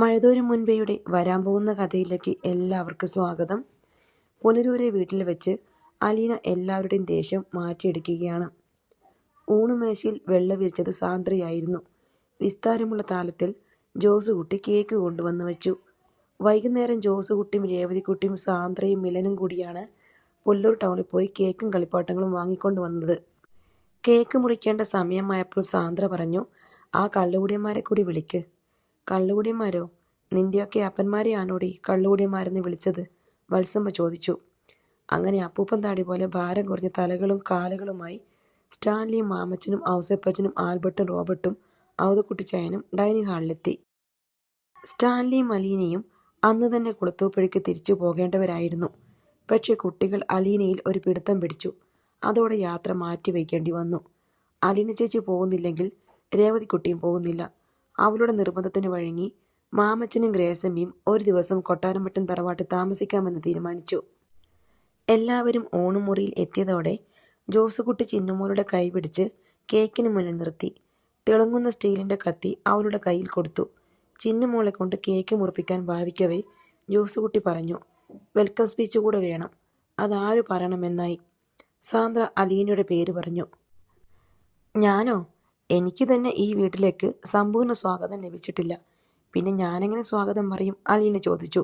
മഴതോരും മുൻപേയുടെ വരാൻ പോകുന്ന കഥയിലേക്ക് എല്ലാവർക്കും സ്വാഗതം. പുനരൂരെ വീട്ടിൽ വെച്ച് അലീന എല്ലാവരുടെയും ദേഷ്യം മാറ്റിയെടുക്കുകയാണ്. ഊണുമേശയിൽ വെള്ള വിരിച്ചത് സാന്ദ്രയായിരുന്നു. വിസ്താരമുള്ള താലത്തിൽ ജോസുകുട്ടി കേക്ക് കൊണ്ടുവന്ന് വെച്ചു. വൈകുന്നേരം ജോസുകുട്ടിയും രേവതിക്കുട്ടിയും സാന്ദ്രയും മിലനും കൂടിയാണ് പുല്ലൂർ ടൗണിൽ പോയി കേക്കും കളിപ്പാട്ടങ്ങളും വാങ്ങിക്കൊണ്ട് വന്നത്. കേക്ക് മുറിക്കേണ്ട സമയമായപ്പോൾ സാന്ദ്ര പറഞ്ഞു, ആ കള്ളുകുടിയന്മാരെ കൂടി വിളിക്ക്. കള്ളുകുടിയന്മാരോ? നിന്റെയൊക്കെ അപ്പന്മാരെയാണോടി കള്ളുകുടിയന്മാരെന്ന് വിളിച്ചത്? വത്സമ്മ ചോദിച്ചു. അങ്ങനെ അപ്പൂപ്പൻ താടി പോലെ ഭാരം കുറഞ്ഞ തലകളും കാലുകളുമായി സ്റ്റാൻലിയും മാമച്ചനും ഔസേപ്പച്ചനും ആൽബർട്ടും റോബർട്ടും ഔതക്കുട്ടിച്ചായനും ഡൈനിങ് ഹാളിലെത്തി. സ്റ്റാൻലിയും അലീനയും അന്ന് തന്നെ കുളത്തൂപ്പുഴയ്ക്ക് തിരിച്ചു പോകേണ്ടവരായിരുന്നു. പക്ഷേ കുട്ടികൾ അലീനയിൽ ഒരു പിടുത്തം പിടിച്ചു. അതോടെ യാത്ര മാറ്റിവെക്കേണ്ടി വന്നു. അലീന ചേച്ചി പോകുന്നില്ലെങ്കിൽ രേവതിക്കുട്ടിയും പോകുന്നില്ല. അവളുടെ നിർബന്ധത്തിന് വഴങ്ങി മാമച്ചനും ഗ്രേസമ്മയും ഒരു ദിവസം കൊട്ടാരമറ്റം തറവാട്ടിൽ താമസിക്കാമെന്ന് തീരുമാനിച്ചു. എല്ലാവരും ഊണുമുറിയിൽ എത്തിയതോടെ ജോസുകുട്ടി ചിന്നുമോളുടെ കൈ പിടിച്ച് കേക്കിന് മുന്നിൽ നിർത്തി. തിളങ്ങുന്ന സ്റ്റീലിൻ്റെ കത്തി അവളുടെ കയ്യിൽ കൊടുത്തു. ചിന്നുമോളെ കൊണ്ട് കേക്ക് മുറിപ്പിക്കാൻ ഭാവിക്കവേ ജോസുകുട്ടി പറഞ്ഞു, വെൽക്കം സ്പീച്ച് കൂടെ വേണം. അതാര് പറയണമെന്നായി. സാന്ദ്ര അലീനയുടെ പേര് പറഞ്ഞു. ഞാനോ? എനിക്ക് തന്നെ ഈ വീട്ടിലേക്ക് സമ്പൂർണ്ണ സ്വാഗതം ലഭിച്ചിട്ടില്ല. പിന്നെ ഞാനെങ്ങനെ സ്വാഗതം പറയും? അലീന ചോദിച്ചു.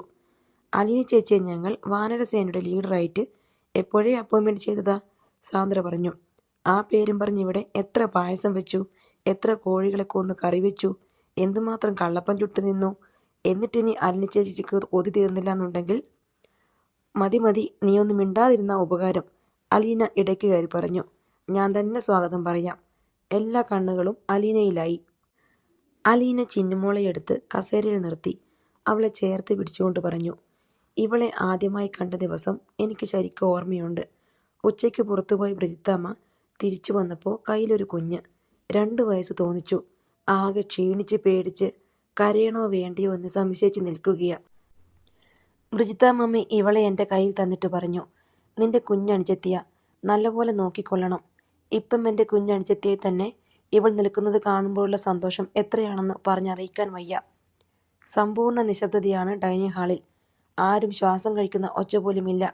അലീന ചേച്ചിയെ ഞങ്ങൾ വാനരസേനയുടെ ലീഡറായിട്ട് എപ്പോഴേ അപ്പോയിൻമെൻറ്റ് ചെയ്തതാ, സാന്ദ്ര പറഞ്ഞു. ആ പേരും പറഞ്ഞ് ഇവിടെ എത്ര പായസം വെച്ചു, എത്ര കോഴികളെ കൊന്ന് കറി വെച്ചു, എന്തുമാത്രം കള്ളപ്പം ചുട്ടു നിന്നു. എന്നിട്ടിനി അലീന ചേച്ചിക്ക് കൊതി തീർന്നില്ല എന്നുണ്ടെങ്കിൽ മതി, നീ ഒന്നും മിണ്ടാതിരുന്ന ഉപകാരം, അലീന ഇടയ്ക്ക് കയറി പറഞ്ഞു. ഞാൻ തന്നെ സ്വാഗതം പറയാം. എല്ലാ കണ്ണുകളും അലീനയിലായി. അലീന ചിന്നുമോളെ എടുത്ത് കസേരയിൽ നിർത്തി അവളെ ചേർത്ത് പിടിച്ചുകൊണ്ട് പറഞ്ഞു, ഇവളെ ആദ്യമായി കണ്ട ദിവസം എനിക്ക് ശരിക്കും ഓർമ്മയുണ്ട്. ഉച്ചയ്ക്ക് പുറത്തുപോയി ബ്രിജിത്തമ്മ തിരിച്ചു വന്നപ്പോൾ കയ്യിലൊരു കുഞ്ഞ്. 2 വയസ്സ് തോന്നിച്ചു. ആകെ ക്ഷീണിച്ച് പേടിച്ച് കരയണോ വേണ്ടിയോ എന്ന് സംശയിച്ച് നിൽക്കുകയാ. ബ്രിജിത്തമ്മ ഇവളെ എൻ്റെ കയ്യിൽ തന്നിട്ട് പറഞ്ഞു, നിന്റെ കുഞ്ഞണിച്ചെത്തിയ നല്ലപോലെ നോക്കിക്കൊള്ളണം. ഇപ്പം എൻ്റെ കുഞ്ഞണിച്ചെത്തിയെ തന്നെ ഇവൾ നിൽക്കുന്നത് കാണുമ്പോഴുള്ള സന്തോഷം എത്രയാണെന്ന് പറഞ്ഞറിയിക്കാൻ വയ്യ. സമ്പൂർണ്ണ നിശബ്ദതയാണ് ഡൈനിങ് ഹാളിൽ. ആരും ശ്വാസം കഴിക്കുന്ന ഒച്ച പോലുമില്ല.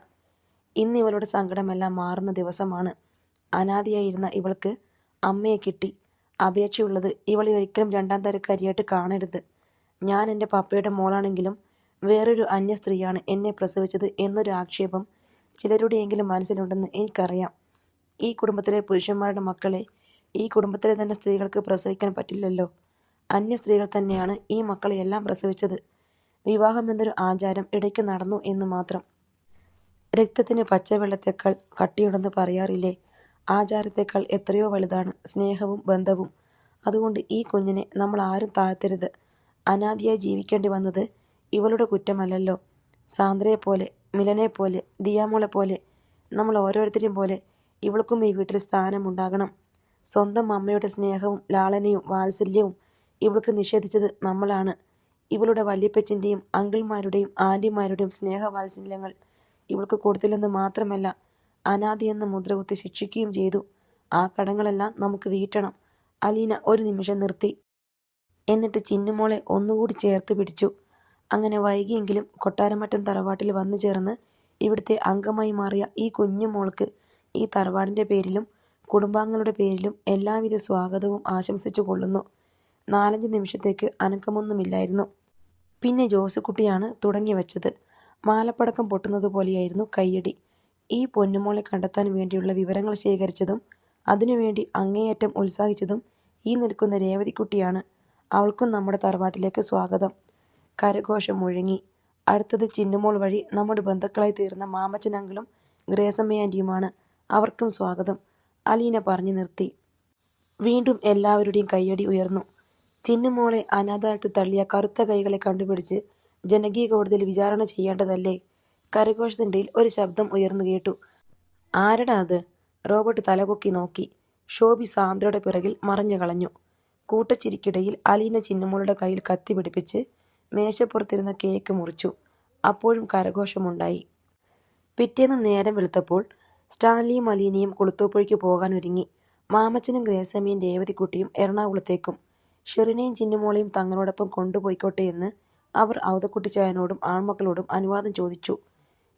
ഇന്ന് ഇവളുടെ സങ്കടമെല്ലാം മാറുന്ന ദിവസമാണ്. അനാദിയായിരുന്ന ഇവൾക്ക് അമ്മയെ കിട്ടി. അപേക്ഷയുള്ളത് ഇവളെ ഒരിക്കലും 2ാം തരക്കാരിയായിട്ട് കാണരുത്. ഞാൻ എൻ്റെ പപ്പയുടെ മോളാണെങ്കിലും വേറൊരു അന്യ സ്ത്രീയാണ് എന്നെ പ്രസവിച്ചത് എന്നൊരു ആക്ഷേപം ചിലരുടെയെങ്കിലും മനസ്സിലുണ്ടെന്ന് എനിക്കറിയാം. ഈ കുടുംബത്തിലെ പുരുഷന്മാരുടെ മക്കളെ ഈ കുടുംബത്തിലെ തന്നെ സ്ത്രീകൾക്ക് പ്രസവിക്കാൻ പറ്റില്ലല്ലോ. അന്യ സ്ത്രീകൾ തന്നെയാണ് ഈ മക്കളെ എല്ലാം പ്രസവിച്ചത്. വിവാഹം എന്നൊരു ആചാരം ഇടയ്ക്ക് നടന്നു എന്ന് മാത്രം. രക്തത്തിന് പച്ചവെള്ളത്തേക്കാൾ കട്ടിയുണ്ടെന്ന് പറയാറില്ലേ? ആചാരത്തേക്കാൾ എത്രയോ വലുതാണ് സ്നേഹവും ബന്ധവും. അതുകൊണ്ട് ഈ കുഞ്ഞിനെ നമ്മൾ ആരും താഴ്ത്തരുത്. അനാദിയായി ജീവിക്കേണ്ടി വന്നത് ഇവളുടെ കുറ്റമല്ലല്ലോ. സാന്ദ്രയെ പോലെ, മിലനെ പോലെ, ദിയാമോളെ പോലെ, നമ്മൾ ഓരോരുത്തരെയും പോലെ ഇവൾക്കും ഈ വീട്ടിൽ സ്ഥാനമുണ്ടാകണം. സ്വന്തം അമ്മയുടെ സ്നേഹവും ലാളനയും വാത്സല്യവും ഇവൾക്ക് നിഷേധിച്ചത് നമ്മളാണ്. ഇവളുടെ വല്യപ്പച്ചൻ്റെയും അങ്കിൾമാരുടെയും ആൻറ്റിമാരുടെയും സ്നേഹവാത്സല്യങ്ങൾ ഇവൾക്ക് കൊടുത്തില്ലെന്ന് മാത്രമല്ല, അനാദി എന്ന മുദ്രകുത്തി ശിക്ഷിക്കുകയും ചെയ്തു. ആ കടങ്ങളെല്ലാം നമുക്ക് വീട്ടണം. അലീന ഒരു നിമിഷം നിർത്തി. എന്നിട്ട് ചിന്നുമോളെ ഒന്നുകൂടി ചേർത്ത് പിടിച്ചു. അങ്ങനെ വൈകിയെങ്കിലും കൊട്ടാരമറ്റം തറവാട്ടിൽ വന്നു ചേർന്ന് ഇവിടുത്തെ അംഗമായി മാറിയ ഈ കുഞ്ഞുമോൾക്ക് ഈ തറവാടിൻ്റെ പേരിലും കുടുംബാംഗങ്ങളുടെ പേരിലും എല്ലാവിധ സ്വാഗതവും ആശംസിച്ചു കൊള്ളുന്നു. 4-5 നിമിഷത്തേക്ക് അനക്കമൊന്നുമില്ലായിരുന്നു. പിന്നെ ജോസുകുട്ടിയാണ് തുടങ്ങി വച്ചത്. മാലപ്പടക്കം പൊട്ടുന്നത് പോലെയായിരുന്നു കയ്യടി. ഈ പൊന്നുമോളെ കണ്ടെത്താൻ വേണ്ടിയുള്ള വിവരങ്ങൾ ശേഖരിച്ചതും അതിനുവേണ്ടി അങ്ങേയറ്റം ഉത്സാഹിച്ചതും ഈ നിൽക്കുന്ന രേവതിക്കുട്ടിയാണ്. അവൾക്കും നമ്മുടെ തറവാട്ടിലേക്ക് സ്വാഗതം. കരഘോഷം മുഴങ്ങി. അടുത്തത് ചിന്നുമോൾ വഴി നമ്മുടെ ബന്ധുക്കളായി തീർന്ന മാമച്ചനങ്ങളും ഗ്രേസമ്മയാൻ്റിയുമാണ്. അവർക്കും സ്വാഗതം, അലീന പറഞ്ഞു നിർത്തി. വീണ്ടും എല്ലാവരുടെയും കയ്യടി ഉയർന്നു. ചിന്നുമോളെ അനാഥാലയത്തിൽ തള്ളിയ കറുത്ത കൈകളെ കണ്ടുപിടിച്ച് ജനകീയ കോടതിയിൽ വിചാരണ ചെയ്യേണ്ടതല്ലേ? കരഘോഷത്തിനിടയിൽ ഒരു ശബ്ദം ഉയർന്നു കേട്ടു. ആരടാ അത്? റോബർട്ട് തലപൊക്കി നോക്കി. ഷോബി സാന്ദ്രയുടെ പിറകിൽ മറഞ്ഞു കളഞ്ഞു. കൂട്ടച്ചിരിക്കിടയിൽ അലീന ചിന്നുമോളുടെ കയ്യിൽ കത്തി പിടിപ്പിച്ച് മേശപ്പുറത്തിരുന്ന കേക്ക് മുറിച്ചു. അപ്പോഴും കരഘോഷമുണ്ടായി. പിറ്റേന്ന് നേരം വെളുത്തപ്പോൾ സ്റ്റാൻലിയും അലീനയും കുളത്തൂപ്പുഴയ്ക്ക് പോകാൻ ഒരുങ്ങി. മാമച്ചനും ഗ്രേസമ്മയും രേവതിക്കുട്ടിയും എറണാകുളത്തേക്കും. ഷെറിനെയും ചിന്നുമോളെയും തങ്ങളോടൊപ്പം കൊണ്ടുപോയിക്കോട്ടെ എന്ന് അവർ ഔതക്കുട്ടിച്ചായനോടും ആൺമക്കളോടും അനുവാദം ചോദിച്ചു.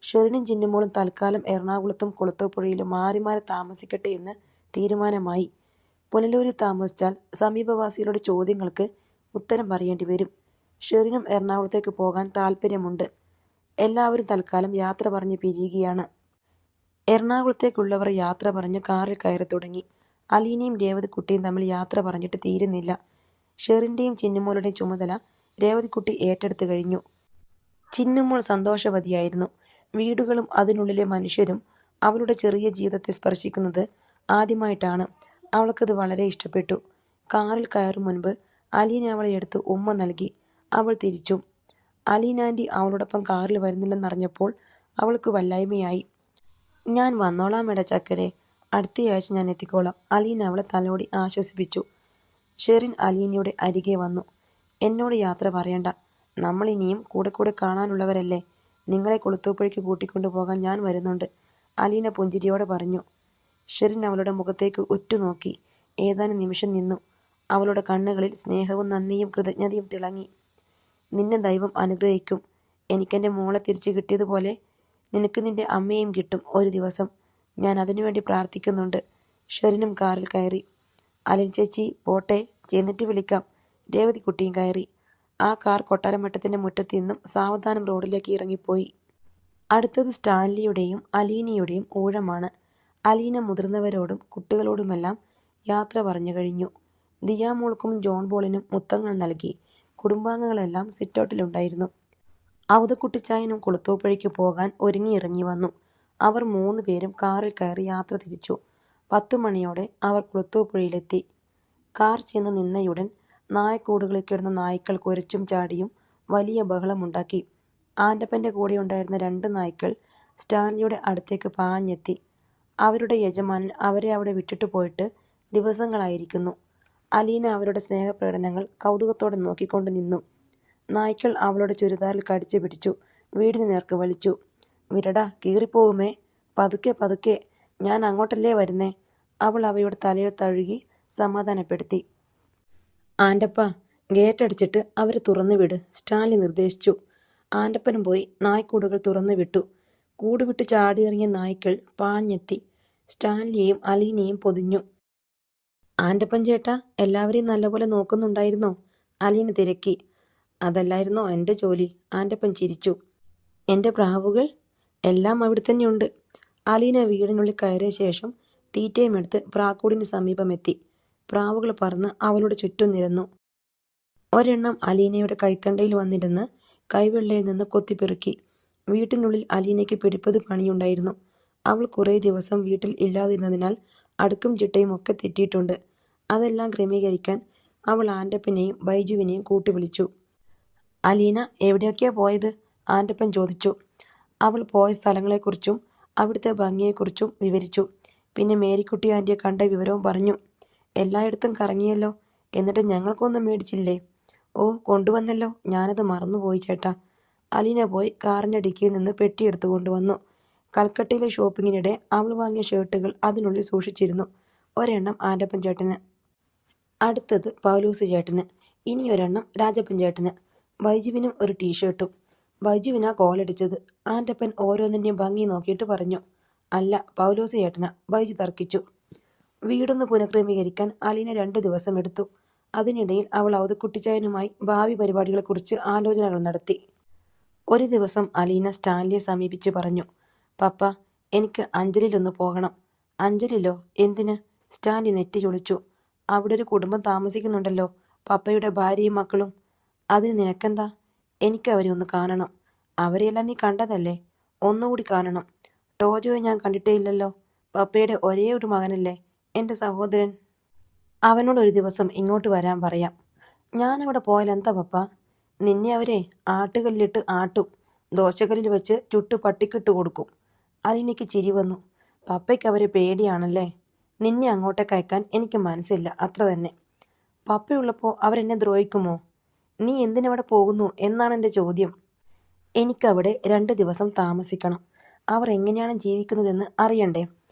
ഷെറിനും ചിന്നുമോളും തൽക്കാലം എറണാകുളത്തും കുളത്തൂപ്പുഴയിലും മാറി മാറി താമസിക്കട്ടെ എന്ന് തീരുമാനമായി. പുനലൂരിൽ താമസിച്ചാൽ സമീപവാസികളുടെ ചോദ്യങ്ങൾക്ക് ഉത്തരം പറയേണ്ടി വരും. ഷെറിനും എറണാകുളത്തേക്ക് പോകാൻ താല്പര്യമുണ്ട്. എല്ലാവരും തൽക്കാലം യാത്ര പറഞ്ഞ് പിരിയുകയാണ്. എറണാകുളത്തേക്കുള്ളവർ യാത്ര പറഞ്ഞ് കാറിൽ കയറി തുടങ്ങി. അലീനയും രേവതിക്കുട്ടിയും തമ്മിൽ യാത്ര പറഞ്ഞിട്ട് തീരുന്നില്ല. ഷെറിൻ്റെയും ചിന്നുമോളുടെയും ചുമതല രേവതിക്കുട്ടി ഏറ്റെടുത്തു കഴിഞ്ഞു. ചിന്നുമോൾ സന്തോഷവതിയായിരുന്നു. വീടുകളും അതിനുള്ളിലെ മനുഷ്യരും അവളുടെ ചെറിയ ജീവിതത്തെ സ്പർശിക്കുന്നത് ആദ്യമായിട്ടാണ്. അവൾക്കത് വളരെ ഇഷ്ടപ്പെട്ടു. കാറിൽ കയറും മുൻപ് അലീന അവളെ എടുത്ത് ഉമ്മ നൽകി. അവൾ തിരിച്ചും. അലീന ആൻറ്റി അവളോടൊപ്പം കാറിൽ വരുന്നില്ലെന്നറിഞ്ഞപ്പോൾ അവൾക്ക് വല്ലായ്മയായി. ഞാൻ വന്നോളാം ചക്കരെ, അടുത്തയാഴ്ച ഞാൻ എത്തിക്കോളാം. അലീന അവളെ തലോടി ആശ്വസിപ്പിച്ചു. ഷെറിൻ അലീനയുടെ അരികെ വന്നു. എന്നോട് യാത്ര പറയണ്ട, നമ്മളിനിയും കൂടെ കൂടെ കാണാനുള്ളവരല്ലേ. നിങ്ങളെ കുളത്തൂപ്പുഴയ്ക്ക് കൂട്ടിക്കൊണ്ടു പോകാൻ ഞാൻ വരുന്നുണ്ട്, അലീന പുഞ്ചിരിയോടെ പറഞ്ഞു. ഷെറിൻ അവളുടെ മുഖത്തേക്ക് ഉറ്റുനോക്കി. ഏതാനും നിമിഷം നിന്നു. അവളുടെ കണ്ണുകളിൽ സ്നേഹവും നന്ദിയും കൃതജ്ഞതയും തിളങ്ങി. നിന്നെ ദൈവം അനുഗ്രഹിക്കും. എനിക്കെൻ്റെ മോളെ തിരിച്ചു കിട്ടിയതുപോലെ നിനക്ക് നിന്റെ അമ്മയെയും കിട്ടും ഒരു ദിവസം. ഞാൻ അതിനുവേണ്ടി പ്രാർത്ഥിക്കുന്നുണ്ട്. ഷെറിനും കാറിൽ കയറി. അലൻ ചേച്ചി പോട്ടെ, ചെന്നിട്ട് വിളിക്കാം. രേവതിക്കുട്ടിയും കയറി. ആ കാർ കൊട്ടാരമട്ടത്തിൻ്റെ മുറ്റത്ത് നിന്നും സാവധാനം റോഡിലേക്ക് ഇറങ്ങിപ്പോയി. അടുത്തത് സ്റ്റാൻലിയുടെയും അലീനയുടെയും ഊഴമാണ്. അലീന മുതിർന്നവരോടും കുട്ടികളോടുമെല്ലാം യാത്ര പറഞ്ഞു കഴിഞ്ഞു. ദിയാമോൾക്കും ജോൺ ബോളിനും മുത്തങ്ങൾ നൽകി. കുടുംബാംഗങ്ങളെല്ലാം സിറ്റൗട്ടിലുണ്ടായിരുന്നു. ഔതക്കുട്ടിച്ചായനും കുളത്തൂപ്പുഴയ്ക്ക് പോകാൻ ഒരുങ്ങിയിറങ്ങി വന്നു. അവർ 3 പേരും കാറിൽ കയറി യാത്ര തിരിച്ചു. 10 മണിയോടെ അവർ കുളത്തൂപ്പുഴയിലെത്തി. കാർ ചെന്ന് നിന്നയുടൻ നായക്കൂടുകളിൽ കിടന്ന നായ്ക്കൾ കുരച്ചും ചാടിയും വലിയ ബഹളമുണ്ടാക്കി. ആൻ്റപ്പൻ്റെ കൂടെ ഉണ്ടായിരുന്ന 2 നായ്ക്കൾ സ്റ്റാൻലിയുടെ അടുത്തേക്ക് പാഞ്ഞെത്തി. അവരുടെ യജമാനൻ അവരെ അവിടെ വിട്ടിട്ട് പോയിട്ട് ദിവസങ്ങളായിരിക്കുന്നു. അലീന അവരുടെ സ്നേഹപ്രകടനങ്ങൾ കൗതുകത്തോടെ നോക്കിക്കൊണ്ട് നിന്നു. നായ്ക്കൾ അവളുടെ ചുരിദാറിൽ കടിച്ചു പിടിച്ചു വീടിന് നേർക്ക് വലിച്ചു. വിരടാ, കീറിപ്പോകുമേ, പതുക്കെ പതുക്കെ, ഞാൻ അങ്ങോട്ടല്ലേ വരുന്നേ, അവൾ അവയുടെ തലയിൽ തഴുകി സമാധാനപ്പെടുത്തി. ആൻ്റപ്പ, ഗേറ്റടിച്ചിട്ട് അവരെ തുറന്നു വിട്, സ്റ്റാൻലി നിർദ്ദേശിച്ചു. ആൻ്റപ്പനും പോയി നായ്ക്കൂടുകൾ തുറന്നു വിട്ടു. കൂടുവിട്ട് ചാടിയിറങ്ങിയ നായ്ക്കൾ പാഞ്ഞെത്തി സ്റ്റാൻലിയെയും അലീനയും പൊതിഞ്ഞു. ആൻ്റപ്പൻ ചേട്ടാ, എല്ലാവരെയും നല്ലപോലെ നോക്കുന്നുണ്ടായിരുന്നോ? അലീന തിരക്കി. അതല്ലായിരുന്നോ എൻ്റെ ജോലി? ആൻ്റപ്പൻ ചിരിച്ചു. എൻ്റെ പ്രാവുകൾ എല്ലാം അവിടെ തന്നെയുണ്ട്. അലീന വീടിനുള്ളിൽ കയറിയ ശേഷം തീറ്റയും എടുത്ത് പ്രാക്കൂടിന് സമീപമെത്തി. പ്രാവുകൾ പറന്ന് അവളുടെ ചുറ്റും നിരന്നു. ഒരെണ്ണം അലീനയുടെ കൈത്തണ്ടയിൽ വന്നിരുന്ന് കൈവെള്ളയിൽ നിന്ന് കൊത്തിപ്പെറുക്കി. വീട്ടിനുള്ളിൽ അലീനയ്ക്ക് പിടിപ്പത് പണിയുണ്ടായിരുന്നു. അവൾ കുറേ ദിവസം വീട്ടിൽ ഇല്ലാതിരുന്നതിനാൽ അടുക്കും ചിട്ടയും ഒക്കെ തെറ്റിയിട്ടുണ്ട്. അതെല്ലാം ക്രമീകരിക്കാൻ അവൾ ആൻ്റപ്പനെയും ബൈജുവിനെയും കൂട്ടുവിളിച്ചു. അലീന എവിടെയൊക്കെയാ പോയത്? ആൻ്റപ്പൻ ചോദിച്ചു. അവൾ പോയ സ്ഥലങ്ങളെക്കുറിച്ചും അവിടുത്തെ ഭംഗിയെക്കുറിച്ചും വിവരിച്ചു. പിന്നെ മേരിക്കുട്ടി ആൻറ്റിയെ കണ്ട വിവരവും പറഞ്ഞു. എല്ലായിടത്തും കറങ്ങിയല്ലോ, എന്നിട്ട് ഞങ്ങൾക്കൊന്നും മേടിച്ചില്ലേ? ഓ, കൊണ്ടുവന്നല്ലോ, ഞാനത് മറന്നുപോയി ചേട്ടാ. അലീന പോയി കാറിൻ്റെ ഡിക്കിയിൽ നിന്ന് പെട്ടിയെടുത്തു കൊണ്ടുവന്നു. കൽക്കട്ടയിലെ ഷോപ്പിങ്ങിനിടെ അവൾ വാങ്ങിയ ഷർട്ടുകൾ അതിനുള്ളിൽ സൂക്ഷിച്ചിരുന്നു. ഒരെണ്ണം ആൻ്റപ്പൻ ചേട്ടന്, അടുത്തത് പൗലൂസ് ചേട്ടന്, ഇനിയൊരെണ്ണം രാജപ്പൻ ചേട്ടന്, ബൈജുവിനും ഒരു ടീഷർട്ടും. ബൈജുവിനാ കോലടിച്ചത്. ആൻ്റപ്പൻ ഓരോന്നിൻ്റെയും ഭംഗി നോക്കിയിട്ട് പറഞ്ഞു. അല്ല, പൗലോസ് ചേട്ടന, ബൈജു തർക്കിച്ചു. വീടൊന്ന് പുനഃക്രമീകരിക്കാൻ അലീന 2 ദിവസം എടുത്തു. അതിനിടയിൽ അവൾ ഔതക്കുട്ടിച്ചായനുമായി ഭാവി പരിപാടികളെക്കുറിച്ച് ആലോചനകൾ നടത്തി. ഒരു ദിവസം അലീന സ്റ്റാൻലിയെ സമീപിച്ച് പറഞ്ഞു. പപ്പ, എനിക്ക് അഞ്ജലിയിലൊന്ന് പോകണം. അഞ്ജലിയിലോ? എന്തിന്? സ്റ്റാൻലി നെറ്റി ചൊളിച്ചു. അവിടെ ഒരു കുടുംബം താമസിക്കുന്നുണ്ടല്ലോ, പപ്പയുടെ ഭാര്യയും മക്കളും. അതിന് നിനക്കെന്താ? എനിക്ക് അവരെ ഒന്ന് കാണണം. അവരെയെല്ലാം നീ കണ്ടതല്ലേ? ഒന്നുകൂടി കാണണം. ടോജോയെ ഞാൻ കണ്ടിട്ടേ ഇല്ലല്ലോ. പപ്പയുടെ ഒരേ ഒരു മകനല്ലേ, എൻ്റെ സഹോദരൻ. അവനോട് ഒരു ദിവസം ഇങ്ങോട്ട് വരാൻ പറയാം. ഞാനവിടെ പോയാൽ എന്താ പപ്പ? നിന്നെ അവരെ ആട്ടുകല്ലിട്ട് ആട്ടും, ദോശക്കല്ലിൽ വെച്ച് ചുട്ടു പട്ടിക്കിട്ട് കൊടുക്കും. അലീനയ്ക്ക് ചിരി വന്നു. പപ്പയ്ക്ക് അവരെ പേടിയാണല്ലേ? നിന്നെ അങ്ങോട്ടേക്ക് അയക്കാൻ എനിക്ക് മനസ്സില്ല, അത്ര തന്നെ. പപ്പയുള്ളപ്പോൾ അവരെന്നെ ദ്രോഹിക്കുമോ? നീ എന്തിനവിടെ പോകുന്നു എന്നാണ് എൻ്റെ ചോദ്യം. എനിക്കവിടെ 2 ദിവസം താമസിക്കണം. അവർ എങ്ങനെയാണ് ജീവിക്കുന്നതെന്ന് അറിയണ്ടേ?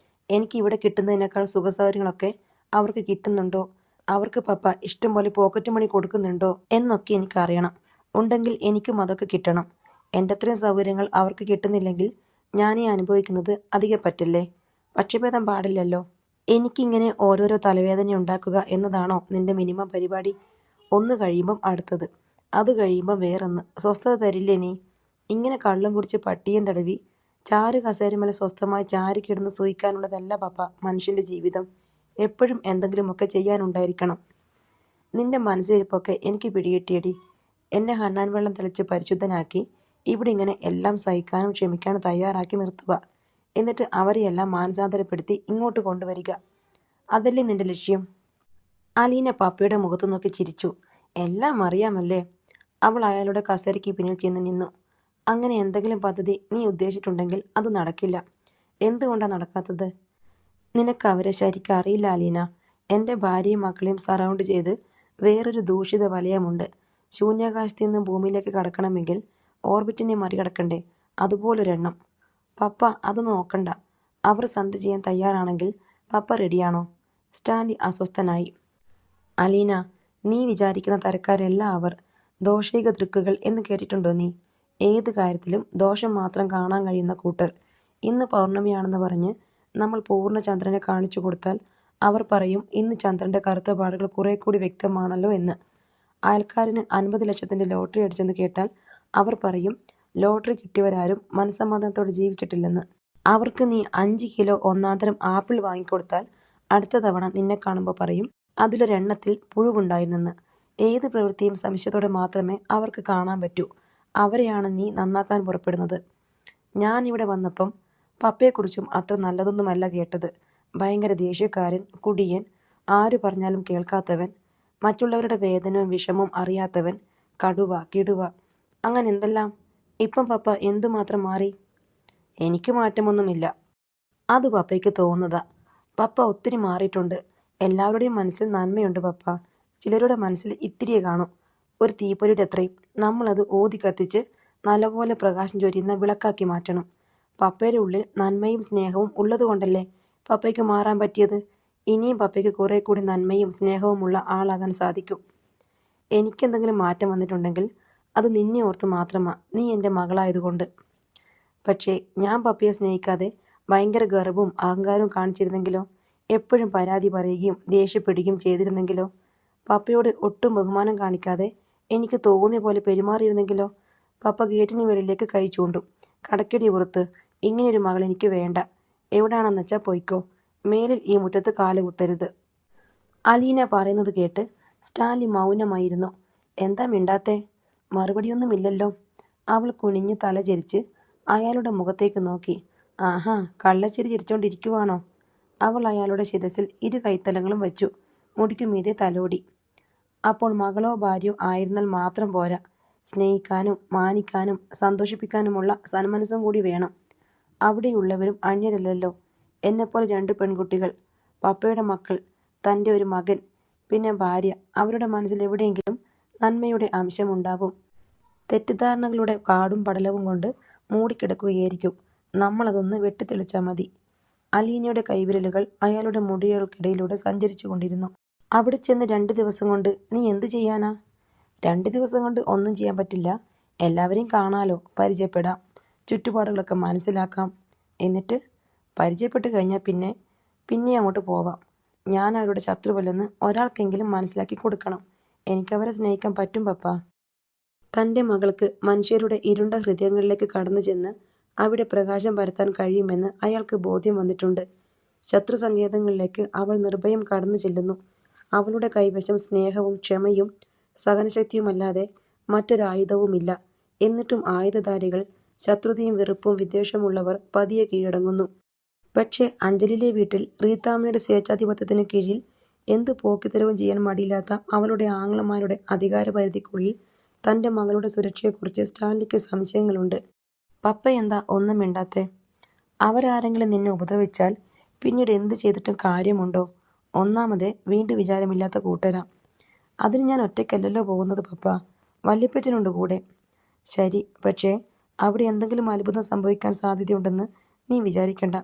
എനിക്ക് ഇവിടെ കിട്ടുന്നതിനേക്കാൾ സുഖസൗകര്യങ്ങളൊക്കെ അവർക്ക് കിട്ടുന്നുണ്ടോ? അവർക്ക് പപ്പ ഇഷ്ടം പോലെ പോക്കറ്റ് മണി കൊടുക്കുന്നുണ്ടോ എന്നൊക്കെ എനിക്കറിയണം. ഉണ്ടെങ്കിൽ എനിക്കും അതൊക്കെ കിട്ടണം. എൻ്റെ അത്രയും സൗകര്യങ്ങൾ അവർക്ക് കിട്ടുന്നില്ലെങ്കിൽ ഞാനീ അനുഭവിക്കുന്നത് അധികം പറ്റില്ലേ? പക്ഷഭേദം പാടില്ലല്ലോ. എനിക്കിങ്ങനെ ഓരോരോ തലവേദന ഉണ്ടാക്കുക എന്നതാണോ നിന്റെ മിനിമം പരിപാടി? ഒന്ന് കഴിയുമ്പം അടുത്തത്, അത് കഴിയുമ്പം വേറൊന്ന്. സ്വസ്ഥത തരില്ലേ നീ? ഇങ്ങനെ കള്ളും കുടിച്ച് പട്ടിയും തടവി ചാരു കസേരമേലെ സ്വസ്ഥമായി ചാരി കിടന്ന് സൂഹിക്കാനുള്ളതല്ല പപ്പ മനുഷ്യൻ്റെ ജീവിതം. എപ്പോഴും എന്തെങ്കിലുമൊക്കെ ചെയ്യാനുണ്ടായിരിക്കണം. നിന്റെ മനസ്സിരിപ്പൊക്കെ എനിക്ക് പിടികിട്ടിയടി. എന്നെ ഹന്നാൻ വെള്ളം തെളിച്ച് പരിശുദ്ധനാക്കി ഇവിടെ ഇങ്ങനെ എല്ലാം സഹിക്കാനും ക്ഷമിക്കാനും തയ്യാറാക്കി നിർത്തുക. എന്നിട്ട് അവരെയെല്ലാം മാനസാന്തരപ്പെടുത്തി ഇങ്ങോട്ട് കൊണ്ടുവരിക. അതല്ലേ നിന്റെ ലക്ഷ്യം? അലീന പപ്പയുടെ മുഖത്ത് നോക്കി ചിരിച്ചു. എല്ലാം അറിയാമല്ലേ? അവൾ അയാളുടെ കസേരയ്ക്ക് പിന്നിൽ ചെന്ന് നിന്നു. അങ്ങനെ എന്തെങ്കിലും പദ്ധതി നീ ഉദ്ദേശിച്ചിട്ടുണ്ടെങ്കിൽ അത് നടക്കില്ല. എന്തുകൊണ്ടാണ് നടക്കാത്തത്? നിനക്ക് അവരെ ശരിക്കും അറിയില്ല അലീന. എൻ്റെ ഭാര്യയും മക്കളെയും സറൗണ്ട് ചെയ്ത് വേറൊരു ദൂഷിത വലയമുണ്ട്. ശൂന്യാകാശത്ത് നിന്ന് ഭൂമിയിലേക്ക് കടക്കണമെങ്കിൽ ഓർബിറ്റിനെ മറികടക്കണ്ടേ? അതുപോലൊരെണ്ണം. പപ്പ അത് നോക്കണ്ട. അവർ സന്ധി ചെയ്യാൻ തയ്യാറാണെങ്കിൽ പപ്പ റെഡിയാണോ? സ്റ്റാൻലി അസ്വസ്ഥനായി. അലീന, നീ വിചാരിക്കുന്ന തരക്കാരല്ല അവർ. ദോഷൈക ദൃക്കുകൾ എന്ന് കേട്ടിട്ടുണ്ടോ നീ? ഏത് കാര്യത്തിലും ദോഷം മാത്രം കാണാൻ കഴിയുന്ന കൂട്ടർ. ഇന്ന് പൗർണമിയാണെന്ന് പറഞ്ഞ് നമ്മൾ പൂർണ്ണചന്ദ്രനെ കാണിച്ചു കൊടുത്താൽ അവർ പറയും ഇന്ന് ചന്ദ്രൻ്റെ കറുത്ത പാടുകൾ കുറെ കൂടി വ്യക്തമാണല്ലോ എന്ന്. അയൽക്കാരന് 50 ലക്ഷത്തിൻ്റെ ലോട്ടറി അടിച്ചെന്ന് കേട്ടാൽ അവർ പറയും ലോട്ടറി കിട്ടിയവരാരും മനസ്സമാധാനത്തോടെ ജീവിച്ചിട്ടില്ലെന്ന്. അവർക്ക് നീ 5 കിലോ ഒന്നാന്തരം ആപ്പിൾ വാങ്ങിക്കൊടുത്താൽ അടുത്ത തവണ നിന്നെ കാണുമ്പോൾ പറയും അതിലൊരെണ്ണത്തിൽ പുഴുവുണ്ടായിരുന്നെന്ന്. ഏത് പ്രവൃത്തിയും സംശയത്തോടെ മാത്രമേ അവർക്ക് കാണാൻ പറ്റൂ. അവരെയാണ് നീ നന്നാക്കാൻ പുറപ്പെടുന്നത്. ഞാൻ ഇവിടെ വന്നപ്പം പപ്പയെക്കുറിച്ചും അത്ര നല്ലതൊന്നുമല്ല കേട്ടത്. ഭയങ്കര ദേഷ്യക്കാരൻ, കുടിയൻ, ആര് പറഞ്ഞാലും കേൾക്കാത്തവൻ, മറ്റുള്ളവരുടെ വേദനവും വിഷമവും അറിയാത്തവൻ, കടുവ, കിടുവ, അങ്ങനെ എന്തെല്ലാം. ഇപ്പം പപ്പ എന്തുമാത്രം മാറി? എനിക്ക് മാറ്റമൊന്നുമില്ല. അത് പപ്പയ്ക്ക് തോന്നുന്നതാ. പപ്പ ഒത്തിരി മാറിയിട്ടുണ്ട്. എല്ലാവരുടെയും മനസ്സിൽ നന്മയുണ്ട് പപ്പ. ചിലരുടെ മനസ്സിൽ ഇത്തിരിയെ കാണും. ഒരു തീപ്പൊരിയുടെ അത്രയും. നമ്മളത് ഊതി കത്തിച്ച് നല്ലപോലെ പ്രകാശം ചൊരിയുന്ന വിളക്കാക്കി മാറ്റണം. പപ്പയുടെ ഉള്ളിൽ നന്മയും സ്നേഹവും ഉള്ളതുകൊണ്ടല്ലേ പപ്പയ്ക്ക് മാറാൻ പറ്റിയത്. ഇനിയും പപ്പയ്ക്ക് കുറെ കൂടി നന്മയും സ്നേഹവുമുള്ള ആളാകാൻ സാധിക്കും. എനിക്കെന്തെങ്കിലും മാറ്റം വന്നിട്ടുണ്ടെങ്കിൽ അത് നിന്നെ ഓർത്ത് മാത്രമാണ്, നീ എൻ്റെ മകളായതുകൊണ്ട്. പക്ഷേ ഞാൻ പപ്പയെ സ്നേഹിക്കാതെ ഭയങ്കര ഗർവവും അഹങ്കാരവും കാണിച്ചിരുന്നെങ്കിലോ? എപ്പോഴും പരാതി പറയുകയും ദേഷ്യപ്പെടുകയും ചെയ്തിരുന്നെങ്കിലോ? പപ്പയോട് ഒട്ടും ബഹുമാനം കാണിക്കാതെ എനിക്ക് തോന്നിയ പോലെ പെരുമാറിയിരുന്നെങ്കിലോ? പപ്പ ഗേറ്റിന് വെളിയിലേക്ക് കൈ ചൂണ്ടും. കടക്കടി പുറത്ത്. ഇങ്ങനെയൊരു മകൾ എനിക്ക് വേണ്ട. എവിടാണെന്ന് വെച്ചാൽ പോയിക്കോ. മേലിൽ ഈ മുറ്റത്ത് കാല് കുത്തരുത്. അലീന പറയുന്നത് കേട്ട് സ്റ്റാൻലി മൗനമായിരുന്നു. എന്താ മിണ്ടാത്തെ? മറുപടിയൊന്നുമില്ലല്ലോ. അവൾ കുനിഞ്ഞ് തല ചരിച്ച് അയാളുടെ മുഖത്തേക്ക് നോക്കി. ആഹാ, കള്ളച്ചിരി ചിരിച്ചോണ്ടിരിക്കുവാണോ? അവൾ അയാളുടെ ശിരസിൽ 2 കൈത്തലങ്ങളും വച്ചു. മുടിക്കുമീതെ തലോടി. അപ്പോൾ മകളോ ഭാര്യയോ ആയിരുന്നാൽ മാത്രം പോരാ. സ്നേഹിക്കാനും മാനിക്കാനും സന്തോഷിപ്പിക്കാനുമുള്ള സന്മനസ്സും കൂടി വേണം. അവിടെയുള്ളവരും അന്യരല്ലല്ലോ. എന്നെപ്പോലെ 2 പെൺകുട്ടികൾ, പപ്പയുടെ മക്കൾ, തൻ്റെ ഒരു മകൻ, പിന്നെ ഭാര്യ. അവരുടെ മനസ്സിൽ എവിടെയെങ്കിലും നന്മയുടെ അംശമുണ്ടാവും. തെറ്റിദ്ധാരണകളുടെ കാടും പടലവും കൊണ്ട് മൂടിക്കിടക്കുകയായിരിക്കും. നമ്മളതൊന്ന് വെട്ടിത്തെളിച്ചാൽ മതി. അലീനയുടെ കൈവിരലുകൾ അയാളുടെ മുടികൾക്കിടയിലൂടെ സഞ്ചരിച്ചു കൊണ്ടിരുന്നു. അവിടെ ചെന്ന് 2 ദിവസം കൊണ്ട് നീ എന്ത് ചെയ്യാനാ? 2 ദിവസം കൊണ്ട് ഒന്നും ചെയ്യാൻ പറ്റില്ല. എല്ലാവരെയും കാണാലോ, പരിചയപ്പെടാം, ചുറ്റുപാടുകളൊക്കെ മനസ്സിലാക്കാം. എന്നിട്ട് പരിചയപ്പെട്ട് കഴിഞ്ഞാൽ പിന്നെ അങ്ങോട്ട് പോവാം. ഞാൻ അവരുടെ ശത്രുവല്ലെന്ന് ഒരാൾക്കെങ്കിലും മനസ്സിലാക്കി കൊടുക്കണം. എനിക്കവരെ സ്നേഹിക്കാൻ പറ്റും പപ്പ. തൻ്റെ മകൾക്ക് മനുഷ്യരുടെ ഇരുണ്ട ഹൃദയങ്ങളിലേക്ക് കടന്നു ചെന്ന് അവിടെ പ്രകാശം പരത്താൻ കഴിയുമെന്ന് അയാൾക്ക് ബോധ്യം വന്നിട്ടുണ്ട്. ശത്രു സങ്കേതങ്ങളിലേക്ക് അവൾ നിർഭയം കടന്നു ചെല്ലുന്നു. അവളുടെ കൈവശം സ്നേഹവും ക്ഷമയും സഹനശക്തിയുമല്ലാതെ മറ്റൊരായുധവുമില്ല. എന്നിട്ടും ആയുധധാരികൾ, ശത്രുതയും വെറുപ്പും വിദ്വേഷമുള്ളവർ പതിയെ കീഴടങ്ങുന്നു. പക്ഷേ അഞ്ജലിയിലെ വീട്ടിൽ റീത്താമ്മയുടെ സ്വേച്ഛാധിപത്യത്തിന് കീഴിൽ എന്ത് പോക്കിത്തരവും ചെയ്യാൻ മടിയില്ലാത്ത അവളുടെ ആങ്ങളമാരുടെ അധികാരപരിധിക്കുള്ളിൽ തൻ്റെ മകളുടെ സുരക്ഷയെക്കുറിച്ച് സ്റ്റാൻലിക്ക് സംശയങ്ങളുണ്ട്. പപ്പ എന്താ ഒന്നും മിണ്ടാത്തെ? അവരാരെങ്കിലും നിന്നെ ഉപദ്രവിച്ചാൽ പിന്നീട് എന്ത് ചെയ്തിട്ടും കാര്യമുണ്ടോ? ഒന്നാമതേ വീണ്ടും വിചാരമില്ലാത്ത കൂട്ടരാ. അതിന് ഞാൻ ഒറ്റയ്ക്കല്ലല്ലോ പോകുന്നത് പപ്പ. വല്യപ്പച്ചനുണ്ട് കൂടെ. ശരി, പക്ഷേ അവിടെ എന്തെങ്കിലും അത്ഭുതം സംഭവിക്കാൻ സാധ്യതയുണ്ടെന്ന് നീ വിചാരിക്കണ്ട.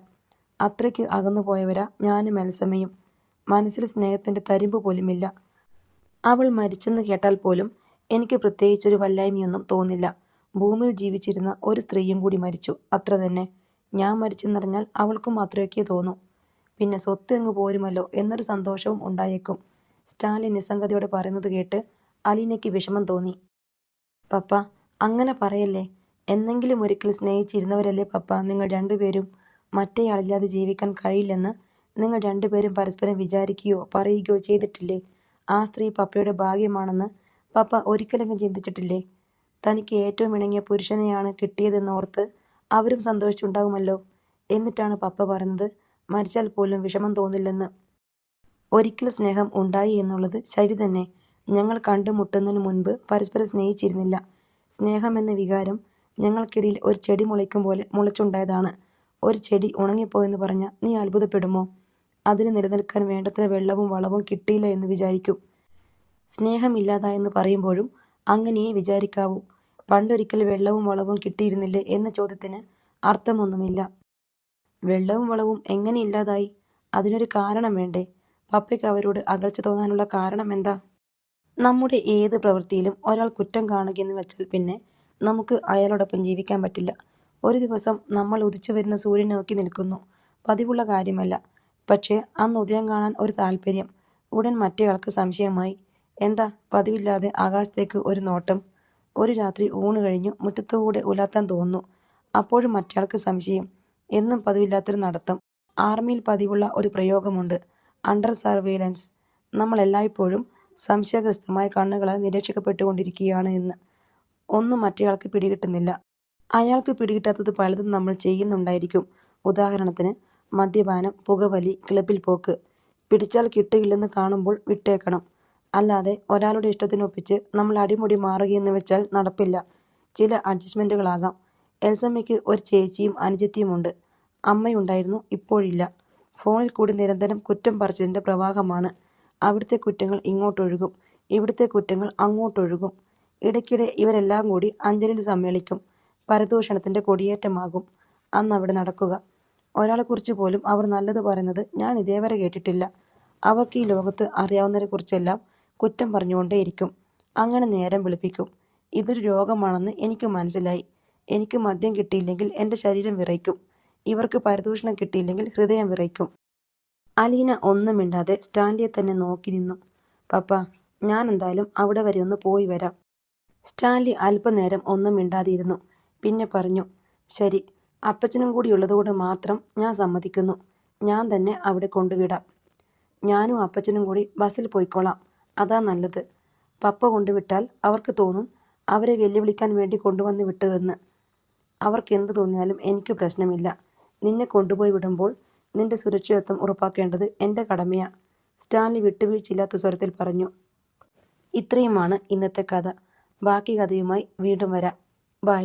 അത്രയ്ക്ക് അകന്നു പോയവരാ ഞാനും എൽസമ്മയും. മനസ്സിൽ സ്നേഹത്തിൻ്റെ തരിമ്പ് പോലുമില്ല. അവൾ മരിച്ചെന്ന് കേട്ടാൽ പോലും എനിക്ക് പ്രത്യേകിച്ചൊരു വല്ലായ്മയൊന്നും തോന്നില്ല. ഭൂമിയിൽ ജീവിച്ചിരുന്ന ഒരു സ്ത്രീയും കൂടി മരിച്ചു, അത്ര തന്നെ. ഞാൻ മരിച്ചെന്നറിഞ്ഞാൽ അവൾക്കും അത്രയൊക്കെ തോന്നൂ. പിന്നെ സ്വത്ത് അങ്ങ് പോരുമല്ലോ എന്നൊരു സന്തോഷവും ഉണ്ടായേക്കും. സ്റ്റാലിൻ നിസ്സംഗതയോടെ പറയുന്നത് കേട്ട് അലീനയ്ക്ക് വിഷമം തോന്നി. പപ്പ, അങ്ങനെ പറയല്ലേ. എന്നെങ്കിലും ഒരിക്കൽ സ്നേഹിച്ചിരുന്നവരല്ലേ പപ്പ നിങ്ങൾ രണ്ടുപേരും. മറ്റേയാളില്ലാതെ ജീവിക്കാൻ കഴിയില്ലെന്ന് നിങ്ങൾ രണ്ടുപേരും പരസ്പരം വിചാരിക്കുകയോ പറയുകയോ ചെയ്തിട്ടില്ലേ? ആ സ്ത്രീ പപ്പയുടെ ഭാഗ്യമാണെന്ന് പപ്പ ഒരിക്കലെങ്കിലും ചിന്തിച്ചിട്ടില്ലേ? തനിക്ക് ഏറ്റവും ഇണങ്ങിയ പുരുഷനെയാണ് കിട്ടിയതെന്നോർത്ത് അവരും സന്തോഷിച്ചുണ്ടാകുമല്ലോ. എന്നിട്ടാണ് പപ്പ പറയുന്നത് മരിച്ചാൽ പോലും വിഷമം തോന്നില്ലെന്ന്. ഒരിക്കൽ സ്നേഹം ഉണ്ടായി എന്നുള്ളത് ശരി തന്നെ. ഞങ്ങൾ കണ്ടുമുട്ടുന്നതിന് മുൻപ് പരസ്പരം സ്നേഹിച്ചിരുന്നില്ല. സ്നേഹമെന്ന വികാരം ഞങ്ങൾക്കിടയിൽ ഒരു ചെടി മുളയ്ക്കും പോലെ മുളച്ചുണ്ടായതാണ്. ഒരു ചെടി ഉണങ്ങിപ്പോയെന്ന് പറഞ്ഞാൽ നീ അത്ഭുതപ്പെടുമോ? അതിന് നിലനിൽക്കാൻ വേണ്ടത്ര വെള്ളവും വളവും കിട്ടിയില്ല എന്ന് വിചാരിക്കും. സ്നേഹമില്ലാതായെന്ന് പറയുമ്പോഴും അങ്ങനെയേ വിചാരിക്കാവൂ. പണ്ടൊരിക്കൽ വെള്ളവും വളവും കിട്ടിയിരുന്നില്ലേ എന്ന ചോദ്യത്തിന് അർത്ഥമൊന്നുമില്ല. വെള്ളവും വളവും എങ്ങനെ ഇല്ലാതായി? അതിനൊരു കാരണം വേണ്ടേ? പപ്പയ്ക്ക് അവരോട് അകൽച്ച തോന്നാനുള്ള കാരണം എന്താ? നമ്മുടെ ഏത് പ്രവൃത്തിയിലും ഒരാൾ കുറ്റം കാണുകയെന്ന് വെച്ചാൽ പിന്നെ നമുക്ക് അയാളോടൊപ്പം ജീവിക്കാൻ പറ്റില്ല. ഒരു ദിവസം നമ്മൾ ഉദിച്ചു വരുന്ന സൂര്യനെ നോക്കി നിൽക്കുന്നു. പതിവുള്ള കാര്യമല്ല. പക്ഷേ അന്ന് ഉദയം കാണാൻ ഒരു താല്പര്യം. ഉടൻ മറ്റേയാൾക്ക് സംശയമായി. എന്താ പതിവില്ലാതെ ആകാശത്തേക്ക് ഒരു നോട്ടം? ഒരു രാത്രി ഊണ് കഴിഞ്ഞു മുറ്റത്തുകൂടെ ഉലാത്താൻ തോന്നുന്നു. അപ്പോഴും മറ്റേയാൾക്ക് സംശയം. എന്നും പതിവില്ലാത്തൊരു നടത്തം. ആർമിയിൽ പതിവുള്ള ഒരു പ്രയോഗമുണ്ട്, അണ്ടർ സർവെയിലൻസ്. നമ്മൾ എല്ലായ്പ്പോഴും സംശയഗ്രസ്തമായ കണ്ണുകളാൽ നിരീക്ഷിക്കപ്പെട്ടുകൊണ്ടിരിക്കുകയാണ് എന്ന്. ഒന്നും മറ്റേയാൾക്ക് പിടികിട്ടുന്നില്ല. അയാൾക്ക് പിടികിട്ടാത്തത് പലതും നമ്മൾ ചെയ്യുന്നുണ്ടായിരിക്കും. ഉദാഹരണത്തിന് മദ്യപാനം, പുകവലി, ക്ലബിൽ പോക്ക്. പിടിച്ചാൽ കിട്ടുകയില്ലെന്ന് കാണുമ്പോൾ വിട്ടേക്കണം. അല്ലാതെ ഒരാളുടെ ഇഷ്ടത്തിനൊപ്പിച്ച് നമ്മൾ അടിമുടി മാറുകയെന്ന് വെച്ചാൽ നടപ്പില്ല. ചില അഡ്ജസ്റ്റ്മെൻറ്റുകളാകാം. എൽസമ്മയ്ക്ക് ഒരു ചേച്ചിയും അനുജത്തിയുമുണ്ട്. അമ്മയുണ്ടായിരുന്നു, ഇപ്പോഴില്ല. ഫോണിൽ കൂടി നിരന്തരം കുറ്റം പറച്ചിലിൻ്റെ പ്രവാഹമാണ്. അവിടുത്തെ കുറ്റങ്ങൾ ഇങ്ങോട്ടൊഴുകും, ഇവിടുത്തെ കുറ്റങ്ങൾ അങ്ങോട്ടൊഴുകും. ഇടയ്ക്കിടെ ഇവരെല്ലാം കൂടി അഞ്ജലിയിൽ സമ്മേളിക്കും. പരദൂഷണത്തിൻ്റെ കൊടിയേറ്റമാകും അന്നവിടെ നടക്കുക. ഒരാളെക്കുറിച്ച് പോലും അവർ നല്ലത് പറയുന്നത് ഞാൻ ഇതേവരെ കേട്ടിട്ടില്ല. അവർക്ക് ഈ ലോകത്ത് അറിയാവുന്നവരെക്കുറിച്ചെല്ലാം കുറ്റം പറഞ്ഞുകൊണ്ടേയിരിക്കും. അങ്ങനെ നേരം വെളുപ്പിക്കും. ഇതൊരു രോഗമാണെന്ന് എനിക്ക് മനസ്സിലായി. എനിക്ക് മദ്യം കിട്ടിയില്ലെങ്കിൽ എൻ്റെ ശരീരം വിറയ്ക്കും. ഇവർക്ക് പരദൂഷണം കിട്ടിയില്ലെങ്കിൽ ഹൃദയം വിറയ്ക്കും. അലീന ഒന്നും മിണ്ടാതെ സ്റ്റാൻലിയെ തന്നെ നോക്കി നിന്നു. പപ്പ, ഞാൻ എന്തായാലും അവിടെ വരെ ഒന്ന് പോയി വരാം. സ്റ്റാൻലി അല്പനേരം ഒന്നും മിണ്ടാതിരുന്നു. പിന്നെ പറഞ്ഞു, ശരി, അപ്പച്ചനും കൂടി ഉള്ളതുകൊണ്ട് മാത്രം ഞാൻ സമ്മതിക്കുന്നു. ഞാൻ തന്നെ അവിടെ കൊണ്ടുവിടാം. ഞാനും അപ്പച്ചനും കൂടി ബസ്സിൽ പോയിക്കോളാം. അതാ നല്ലത്. പപ്പ കൊണ്ടുവിട്ടാൽ അവർക്ക് തോന്നും അവരെ വെല്ലുവിളിക്കാൻ വേണ്ടി കൊണ്ടുവന്ന് വിട്ടുവെന്ന്. അവർക്ക് എന്ത് തോന്നിയാലും എനിക്ക് പ്രശ്നമില്ല. നിന്നെ കൊണ്ടുപോയി വിടുമ്പോൾ നിന്റെ സുരക്ഷിതത്വം ഉറപ്പാക്കേണ്ടത് എൻ്റെ കടമയാ, സ്റ്റാൻലി വിട്ടുവീഴ്ചയില്ലാത്ത സ്വരത്തിൽ പറഞ്ഞു. ഇത്രയുമാണ് ഇന്നത്തെ കഥ. ബാക്കി കഥയുമായി വീണ്ടും വരാം. ബൈ.